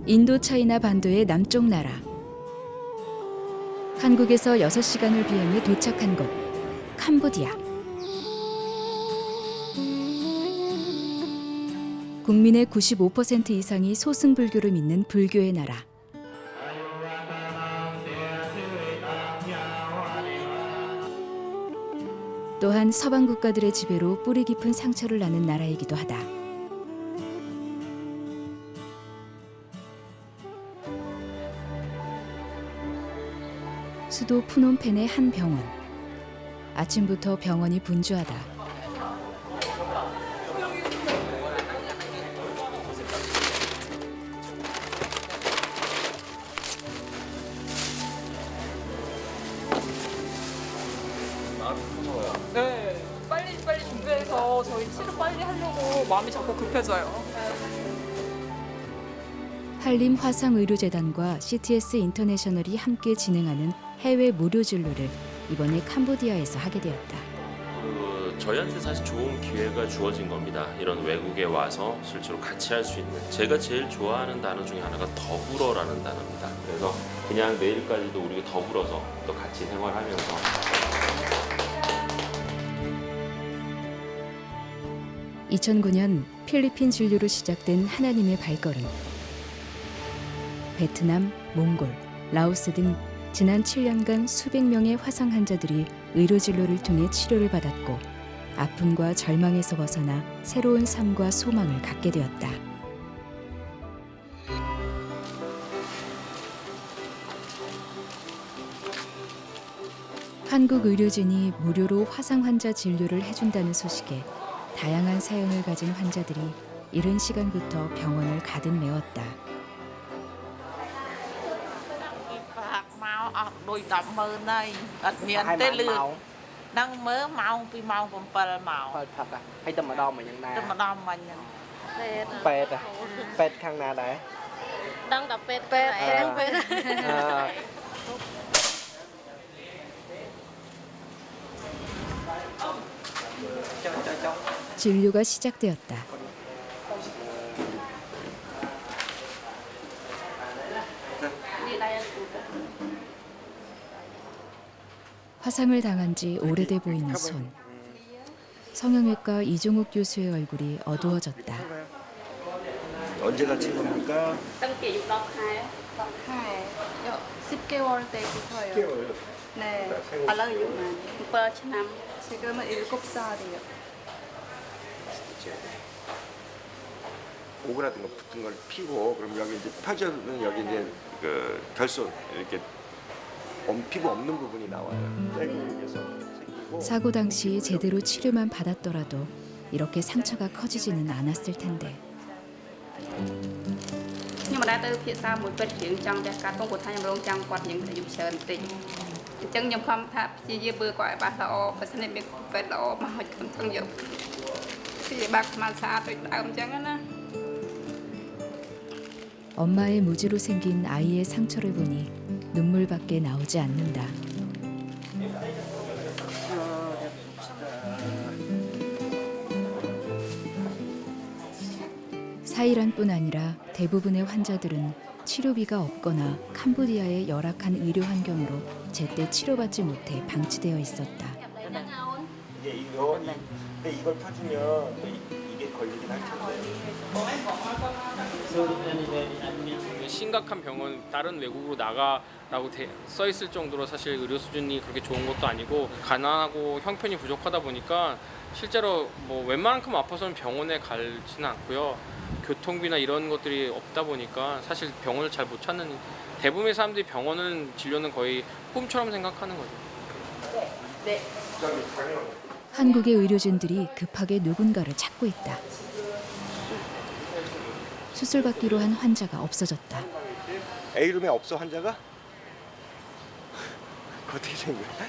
인도차이나 반도의 남쪽 나라. 한국에서 6시간을 비행해 도착한 곳, 캄보디아. 국민의 95% 이상이 소승불교를 믿는 불교의 나라. 또한 서방 국가들의 지배로 뿌리 깊은 상처를 낳는 나라이기도 하다. 수도 푸놈펜의 한 병원. 아침부터 병원이 분주하다. 네, 빨리 준비해서 저희 치료 빨리 하려고 마음이 자꾸 급해져요. 한림 화상의료재단과 CTS 인터내셔널이 함께 진행하는 해외 무료 진료를 이번에 캄보디아에서 하게 되었다. 저희한테 사실 좋은 기회가 주어진 겁니다. 이런 외국에 와서 실제로 같이 할 수 있는. 제가 제일 좋아하는 단어 중에 하나가 더불어라는 단어입니다. 그래서 그냥 내일까지도 우리가 더불어서 또 같이 생활하면서 2009년 필리핀 진료로 시작된 하나님의 발걸음. 베트남, 몽골, 라오스 등 지난 7년간 수백 명의 화상 환자들이 의료 진료를 통해 치료를 받았고 아픔과 절망에서 벗어나 새로운 삶과 소망을 갖게 되었다. 한국 의료진이 무료로 화상 환자 진료를 해준다는 소식에 다양한 사연을 가진 환자들이 이른 시간부터 병원을 가득 메웠다. đôi 10,000 đây, ít miền tây lương, đang mớ mau pi mau còn pel mau. thật à? Hay tâm mà đo mà nhận Tôi mà na? đo mình. Pet à? Pet khang na đấy? ដឹងតែពេទ្យពេទ្យពេទ្យ À, cho. 진료가 시작되었다. 화상을 당한 지 오래돼 보이는 손. 성형외과 이종욱 교수의 얼굴이 어두워졌다. 언제 다친 겁니까? តាំងពីអាយុ10 ខែ ខែយក10개월 때부터요. 10개월. 네. ឥឡូវអាយុ7 ឆ្នាំ 지금은 7살이요. 오그라든 거 붙은 걸 피고 그럼 여기 이제 펴져는 여기 이제 그 결손 이렇게 피부 없는 부분이 나와요. 여기에서 생기고 사고 당시 제대로 치료만 받았더라도 이렇게 상처가 커지지는 않았을 텐데. ខ្ញុំមិនដែលទៅភាសាមួយពេទ្យជាងចង់តែកាត់ពងព្រោះថាខ្ញុំរងចាំគាត់យើងអាយុច្រើនបន្តិចអញ្ចឹងខ្ញុំខំថាព្យាយាមមើលគាត់ឲ្យបានល្អបើសិនមានពេទ្យល្អមកឲ្យខ្ញុំទៅយកព្យាបាលខ្មៅស្អាតដូចដើមអញ្ចឹងណា 엄마의 무지로 생긴 아이의 상처를 보니 눈물밖에 나오지 않는다. 사이란뿐 아니라 대부분의 환자들은 치료비가 없거나 캄보디아의 열악한 의료 환경으로 제때 치료받지 못해 방치되어 있었다. 이게 이걸 펴주면 이게 걸리긴 할 텐데. 심각한 병원 다른 외국으로 나가라고 써 있을 정도로 사실 의료 수준이 그렇게 좋은 것도 아니고 가난하고 형편이 부족하다 보니까 실제로 뭐 웬만큼 아파서는 병원에 가지는 않고요. 교통비나 이런 것들이 없다 보니까 사실 병원을 잘 못 찾는 대부분의 사람들이 병원은 진료는 거의 꿈처럼 생각하는 거죠. 한국의 의료진들이 급하게 누군가를 찾고 있다. 수술받기로 한 환자가 없어졌다. A룸에 없어 환자가? 어떻게 된 거야?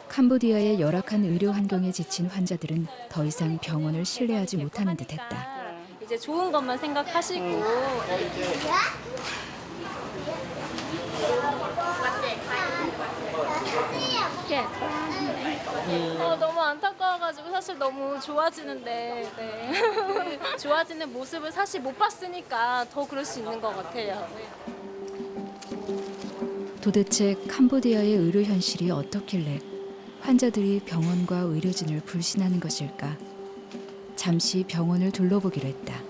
캄보디아의 열악한 의료 환경에 지친 환자들은 더 이상 병원을 신뢰하지 못하는 듯했다. 이제 좋은 것만 생각하시고 너무 안타까워가지고 사실 너무 좋아지는데 네. 좋아지는 모습을 사실 못 봤으니까 더 그럴 수 있는 것 같아요. 도대체 캄보디아의 의료 현실이 어떻길래 환자들이 병원과 의료진을 불신하는 것일까? 잠시 병원을 둘러보기로 했다.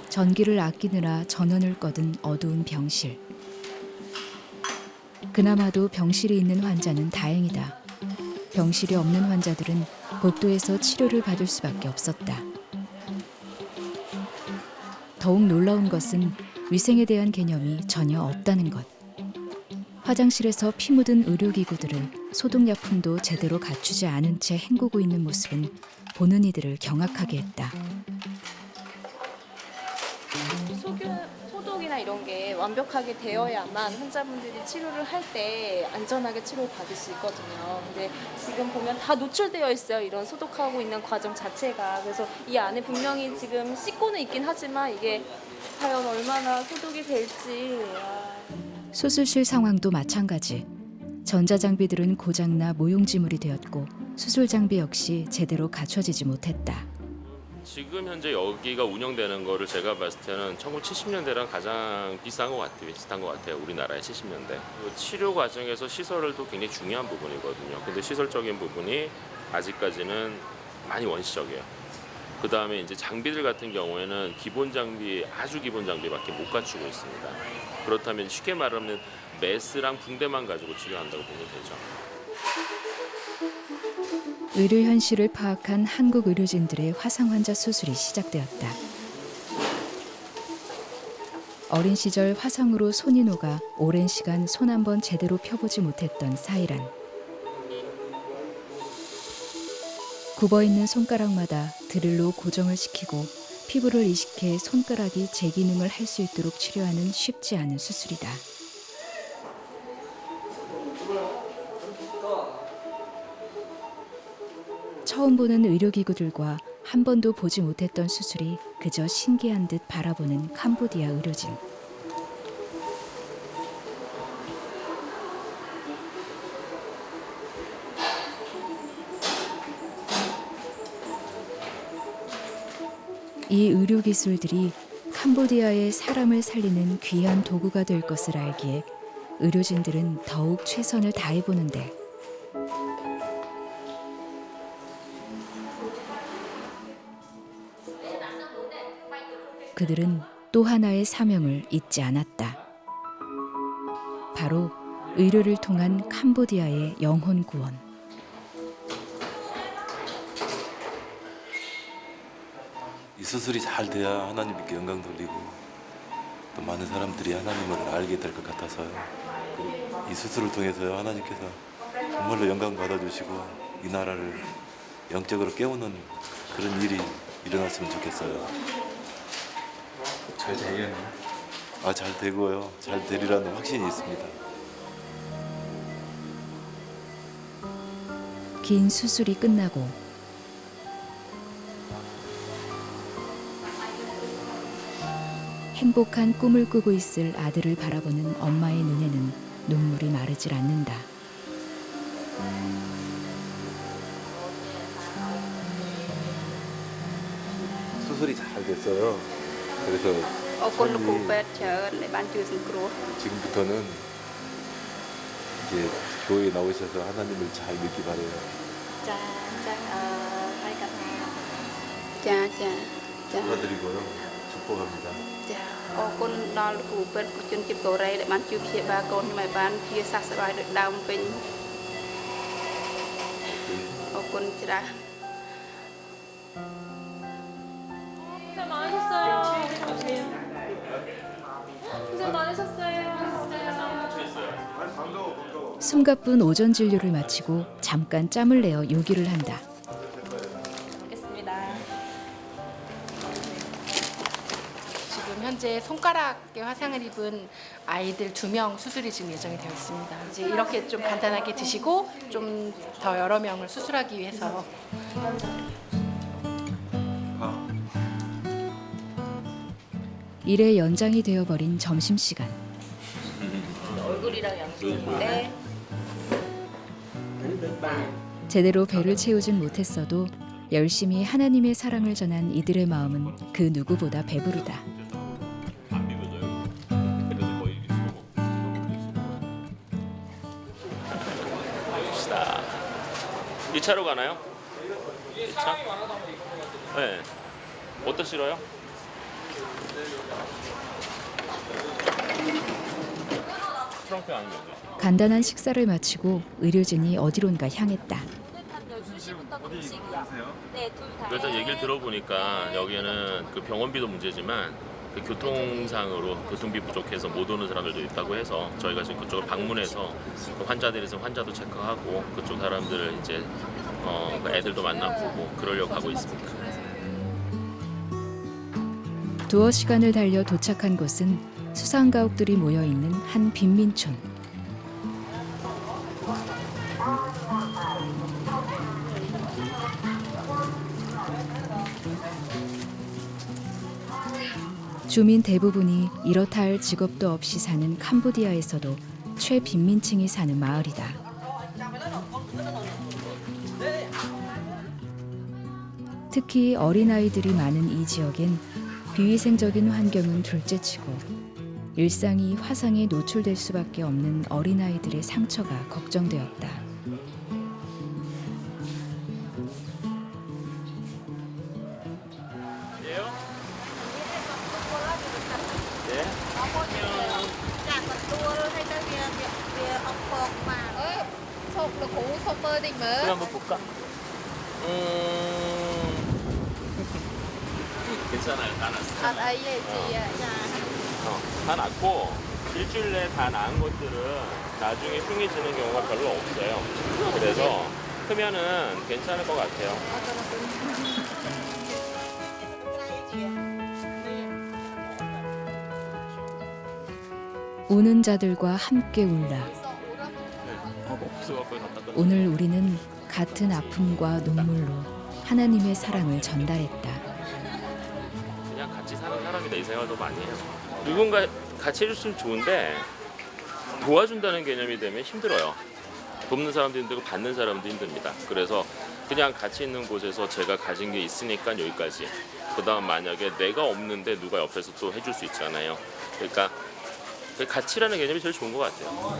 전기를 아끼느라 전원을 꺼둔 어두운 병실. 그나마도 병실이 있는 환자는 다행이다. 병실이 없는 환자들은 복도에서 치료를 받을 수밖에 없었다. 더욱 놀라운 것은 위생에 대한 개념이 전혀 없다는 것. 화장실에서 피 묻은 의료기구들은 소독약품도 제대로 갖추지 않은 채 헹구고 있는 모습은 보는 이들을 경악하게 했다. 소독이나 이런 게 완벽하게 되어야만 환자분들이 치료를 할 때 안전하게 치료를 받을 수 있거든요. 근데 지금 보면 다 노출되어 있어요. 이런 소독하고 있는 과정 자체가. 그래서 이 안에 분명히 지금 씻고는 있긴 하지만 이게 과연 얼마나 소독이 될지. 수술실 상황도 마찬가지. 전자장비들은 고장나 모용지물이 되었고 수술 장비 역시 제대로 갖춰지지 못했다. 지금 현재 여기가 운영되는 거를 제가 봤을 때는 1970년대랑 가장 비슷한 것 같아요. 우리나라의 70년대. 치료 과정에서 시설도 굉장히 중요한 부분이거든요. 근데 시설적인 부분이 아직까지는 많이 원시적이에요. 그 다음에 이제 장비들 같은 경우에는 기본 장비, 아주 기본 장비밖에 못 갖추고 있습니다. 그렇다면 쉽게 말하면 메스랑 붕대만 가지고 치료한다고 보면 되죠. 의료 현실을 파악한 한국 의료진들의 화상 환자 수술이 시작되었다. 어린 시절 화상으로 손이 녹아 오랜 시간 손 한 번 제대로 펴보지 못했던 사이란. 굽어있는 손가락마다 드릴로 고정을 시키고 피부를 이식해 손가락이 제 기능을 할 수 있도록 치료하는 쉽지 않은 수술이다. 처음 보는 의료기구들과 한 번도 보지 못했던 수술이 그저 신기한 듯 바라보는 캄보디아 의료진. 이 의료기술들이 캄보디아의 사람을 살리는 귀한 도구가 될 것을 알기에 의료진들은 더욱 최선을 다해보는데 그들은 또 하나의 사명을 잊지 않았다. 바로 의료를 통한 캄보디아의 영혼 구원. 이 수술이 잘 돼야 하나님께 영광 돌리고 또 많은 사람들이 하나님을 알게 될 것 같아서요. 이 수술을 통해서 하나님께서 정말로 영광 받아주시고 이 나라를 영적으로 깨우는 그런 일이 일어났으면 좋겠어요. 잘 되겠네요. 잘 되고요. 잘 되리라는 확신이 있습니다. 긴 수술이 끝나고 행복한 꿈을 꾸고 있을 아들을 바라보는 엄마의 눈에는 눈물이 마르질 않는다. 수술이 잘 됐어요. 그래서 지금부터는 이제 교회에 나오셔서 하나님을 잘 믿기 바래요. 축하드리고요. 축복합니다. អរគុណដល់គ្រូពេទ្យជនជាតិកូរ៉េដែលបានជួយព្យាបាលកូនខ្ញុំឲ្យបានជាសះស្បើយដូចដើមវិញអរគុណច្រើន 고생 많으셨어요. 고생 많으셨어요. 숨가쁜 오전 진료를 마치고 잠깐 짬을 내어 요기를 한다. 알겠습니다. 지금 현재 손가락에 화상을 입은 아이들 2명 수술이 지금 예정이 되어 있습니다. 이제 이렇게 좀 간단하게 드시고 좀 더 여러 명을 수술하기 위해서 일의 연장이 되어버린 점심시간. 얼굴이랑 양손인데 제대로 배를 채우진 못했어도 열심히 하나님의 사랑을 전한 이들의 마음은 그 누구보다 배부르다. 안 비벼져요. 그래서 거의 이렇게 봅시다. 2차로 가나요? 2차? 네. 어떤 싫어요? 트렁크 아니면 간단한 식사를 마치고 의료진이 어디론가 향했다. 일단 얘기를 들어보니까 여기는 그 병원비도 문제지만 그 교통상으로 교통비 부족해서 못 오는 사람들도 있다고 해서 저희가 지금 그쪽을 방문해서 그 환자들이 있으면 환자도 체크하고 그쪽 사람들을 이제 그 애들도 만나보고 그러려고 하고 있습니다. 두어 시간을 달려 도착한 곳은 수상가옥들이 모여 있는 한 빈민촌. 주민 대부분이 이렇다 할 직업도 없이 사는 캄보디아에서도 최빈민층이 사는 마을이다. 특히 어린아이들이 많은 이 지역엔 비위생적인 환경은 둘째치고 일상이 화상에 노출될 수밖에 없는 어린아이들의 상처가 걱정되었다. 그럼 한번 볼까? 괜찮아요. 다 났어요. 다 났고 일주일 내에 다 나은 것들은 나중에 흉해지는 경우가 별로 없어요. 그래서 크면은 괜찮을 것 같아요. 우는 자들과 함께 울라. 오늘 우리는 같은 아픔과 눈물로 하나님의 사랑을 전달했다. 그냥 같이 사는 사람이다 이 생각을 더 많이 해요. 누군가 같이 해줬으면 좋은데 도와준다는 개념이 되면 힘들어요. 돕는 사람도 힘들고 받는 사람도 힘듭니다. 그래서 그냥 같이 있는 곳에서 제가 가진 게 있으니까 여기까지. 그다음 만약에 내가 없는데 누가 옆에서 또 해줄 수 있잖아요. 그러니까 가치라는 개념이 제일 좋은 것 같아요.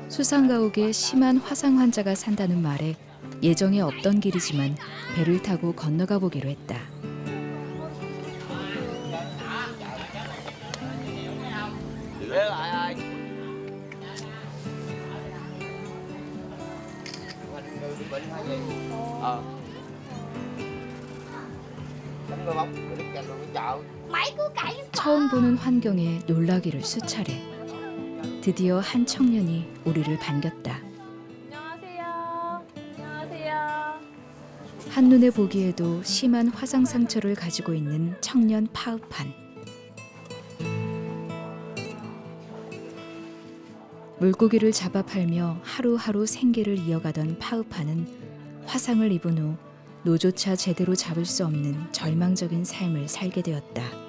수상가옥에 심한 화상 환자가 산다는 말에 예정에 없던 길이지만 배를 타고 건너가 보기로 했다. 처음 보는 환경에 놀라기를 수차례. 드디어 한 청년이 우리를 반겼다. 안녕하세요. 안녕하세요. 한눈에 보기에도 심한 화상 상처를 가지고 있는 청년 파우판. 물고기를 잡아 팔며 하루하루 생계를 이어가던 파우판은 화상을 입은 후 노조차 제대로 잡을 수 없는 절망적인 삶을 살게 되었다.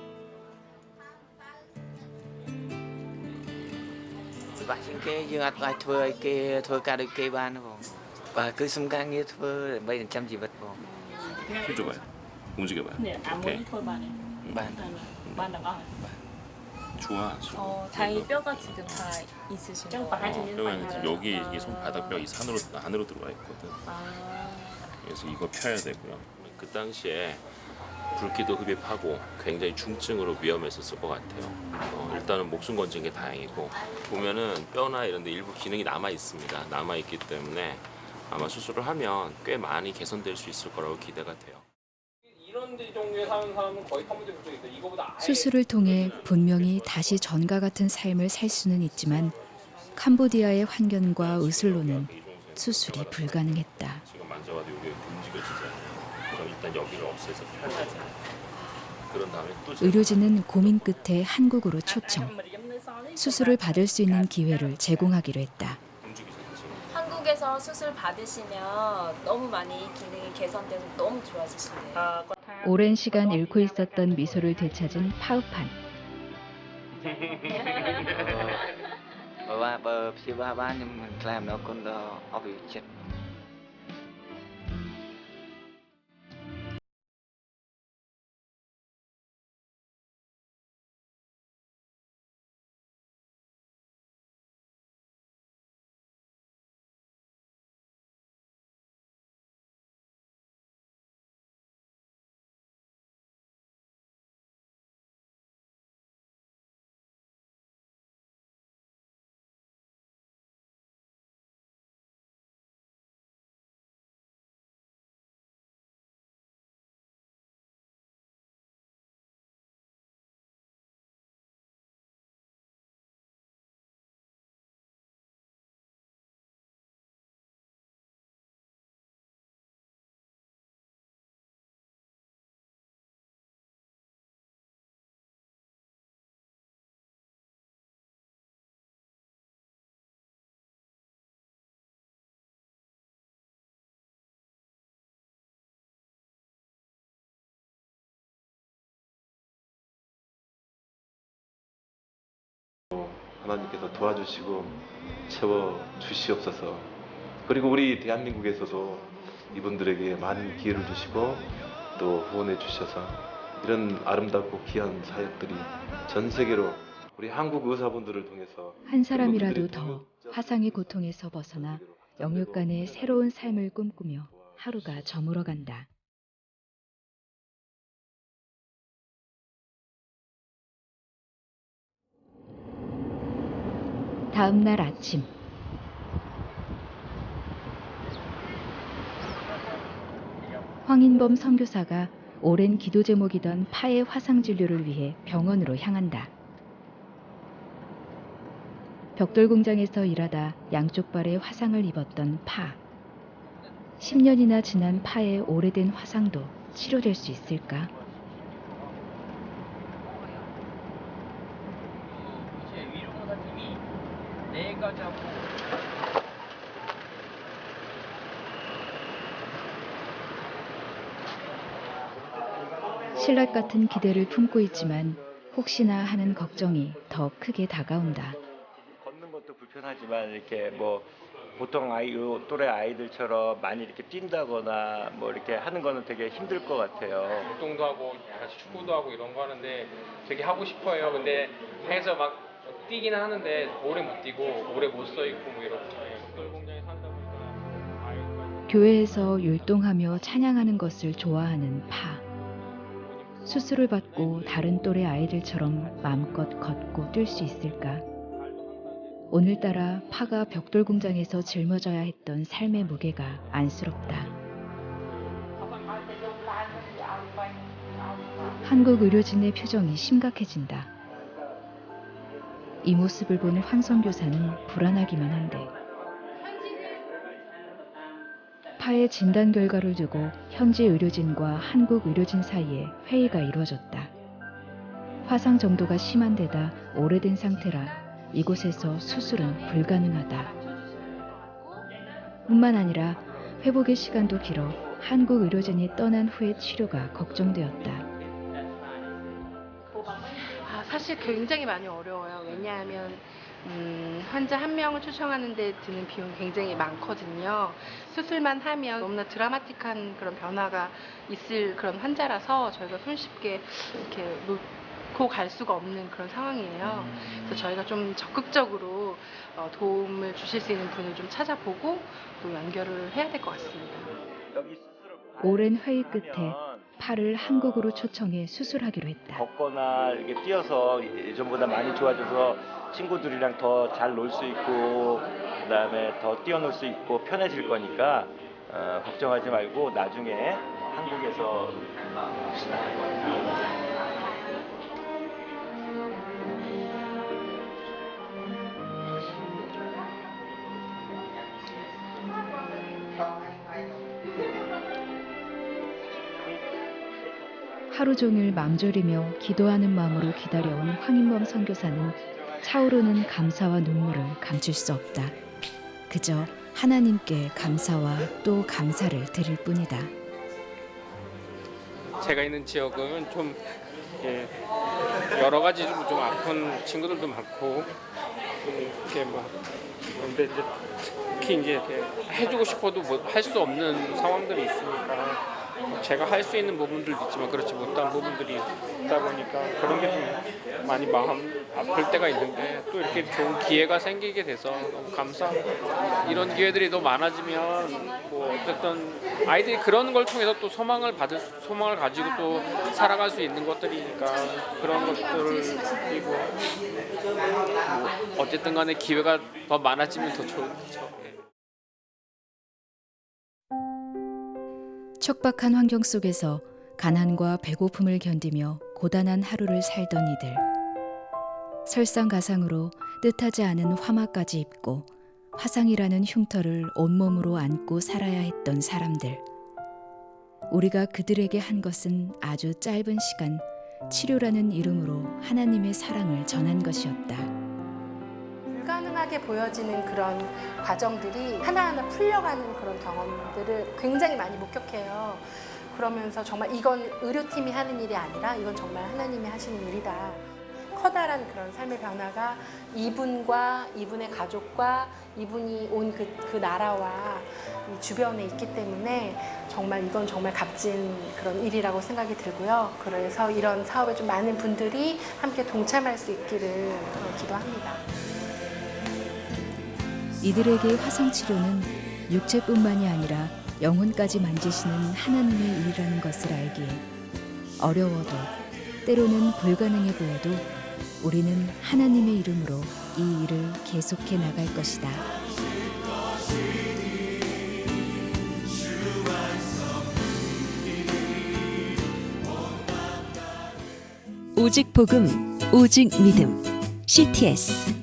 cái dương ắt ai thuê cái thuê cả được cái ban không và cứ xung quanh như thuê mấy trăm chỉ vật không 해줘봐요. 움직여봐요. 네, 아무리 털반에. ban 좋아. 다행히 뼈가 지금 다 있으신 거예요. 그러면 지금 여기 이 손바닥뼈 이 안으로 들어와 있거든. 그래서 이거 펴야 되고요. 그 당시에 붉기도 흡입하고 굉장히 중증으로 위험했었을 것 같아요. 일단은 목숨 건진 게 다행이고 보면은 뼈나 이런 데 일부 기능이 남아 있습니다. 남아 있기 때문에 아마 수술을 하면 꽤 많이 개선될 수 있을 거라고 기대가 돼요. 이런 종류의 사는 사람은 거의 캄보디아 쪽에 있어. 이거보다 아예 수술을 통해 분명히 다시 전과 같은 삶을 살 수는 있지만 캄보디아의 환경과 의술로는 수술이 불가능했다. 지금 만져봐도 여기 움직여지잖아요. 그럼 일단 여기를 없애서 펴야죠. 그런 다음에 또 의료진은 고민 끝에 한국으로 초청. 수술을 받을 수 있는 기회를 제공하기로 했다. 외국에서 수술 받으시면 너무 많이 기능이 개선돼서 너무 좋아지신대요. 오랜 시간 잃고 있었던 미소를 되찾은 파우판.បើព្យាបាលបានខ្ញុំមិនខ្លាចអំណរគុណដល់អស់វិចិត្រ 하나님께서 도와주시고 채워 주시옵소서. 그리고 우리 대한민국에서도 이분들에게 많은 기회를 주시고 또 후원해 주셔서 이런 아름답고 귀한 사역들이 전 세계로 우리 한국 의사분들을 통해서 한 사람이라도 더 화상의 고통에서 벗어나 영육 간의 새로운 삶을 꿈꾸며 하루가 저물어간다. 다음 날 아침. 황인범 선교사가 오랜 기도 제목이던 파의 화상 진료를 위해 병원으로 향한다. 벽돌 공장에서 일하다 양쪽 발에 화상을 입었던 파. 10년이나 지난 파의 오래된 화상도 치료될 수 있을까? 신랄 같은 기대를 품고 있지만 혹시나 하는 걱정이 더 크게 다가온다. 걷는 것도 불편하지만 이렇게 뭐 보통 또래 아이들처럼 많이 이렇게 뛴다거나 뭐 이렇게 하는 거는 되게 힘들 것 같아요. 운동도 하고 같이 축구도 하고 이런 거 하는데 되게 하고 싶어요. 근데 해서 막 뛰기는 하는데 오래 못 뛰고 오래 못 서 있고 뭐 이렇게 벽돌 공장에 살다 보니까 아이가 교회에서 율동하며 찬양하는 것을 좋아하는 파. 수술을 받고 다른 또래 아이들처럼 마음껏 걷고 뛸 수 있을까? 오늘따라 파가 벽돌 공장에서 짊어져야 했던 삶의 무게가 안쓰럽다. 한국 의료진의 표정이 심각해진다. 이 모습을 본 황 선교사는 불안하기만 한데 파의 진단 결과를 두고 현지 의료진과 한국 의료진 사이에 회의가 이루어졌다. 화상 정도가 심한 데다 오래된 상태라 이곳에서 수술은 불가능하다. 뿐만 아니라 회복의 시간도 길어 한국 의료진이 떠난 후의 치료가 걱정되었다. 사실 굉장히 많이 어려워요. 왜냐하면 환자 한 명을 초청하는 데 드는 비용이 굉장히 많거든요. 수술만 하면 너무나 드라마틱한 그런 변화가 있을 그런 환자라서 저희가 손쉽게 이렇게 놓고 갈 수가 없는 그런 상황이에요. 그래서 저희가 좀 적극적으로 도움을 주실 수 있는 분을 좀 찾아보고 또 연결을 해야 될 것 같습니다. 오랜 회의 끝에 파를 한국으로 초청해 수술하기로 했다. 걷거나 이렇게 뛰어서 예전보다 많이 좋아져서 친구들이랑 더 잘 놀 수 있고 그다음에 더 뛰어놀 수 있고 편해질 거니까 걱정하지 말고 나중에 한국에서 하루 종일 맘졸이며 기도하는 마음으로 기다려온 황인범 선교사는 차오르는 감사와 눈물을 감출 수 없다. 그저 하나님께 감사와 또 감사를 드릴 뿐이다. 제가 있는 지역은 좀 여러 가지 좀 아픈 친구들도 많고 이렇게 막 근데 이제 특히 이제 이렇게 해주고 싶어도 할 수 없는 상황들이 있으니까 제가 할 수 있는 부분들도 있지만 그렇지 못한 부분들이 있다 보니까 그런 게 좀 많이 마음 아플 때가 있는데 또 이렇게 좋은 기회가 생기게 돼서 너무 감사하고 이런 기회들이 더 많아지면 뭐 어쨌든 아이들이 그런 걸 통해서 또 소망을 가지고 또 살아갈 수 있는 것들이니까 그런 것들이고 뭐 어쨌든 간에 기회가 더 많아지면 더 좋은 거죠. 척박한 환경 속에서 가난과 배고픔을 견디며 고단한 하루를 살던 이들. 설상가상으로 뜻하지 않은 화마까지 입고 화상이라는 흉터를 온몸으로 안고 살아야 했던 사람들. 우리가 그들에게 한 것은 아주 짧은 시간 치료라는 이름으로 하나님의 사랑을 전한 것이었다. 불가능하게 보여지는 그런 과정들이 하나하나 풀려가는 그런 경험들을 굉장히 많이 목격해요. 그러면서 정말 이건 의료팀이 하는 일이 아니라 이건 정말 하나님이 하시는 일이다. 커다란 그런 삶의 변화가 이분과 이분의 가족과 이분이 온 그 나라와 이 주변에 있기 때문에 정말 이건 정말 값진 그런 일이라고 생각이 들고요. 그래서 이런 사업에 좀 많은 분들이 함께 동참할 수 있기를 기도합니다. 이들에게 화상치료는 육체뿐만이 아니라 영혼까지 만지시는 하나님의 일이라는 것을 알기에 어려워도 때로는 불가능해 보여도 우리는 하나님의 이름으로 이 일을 계속해 나갈 것이다. 오직 복음, 오직 믿음. CTS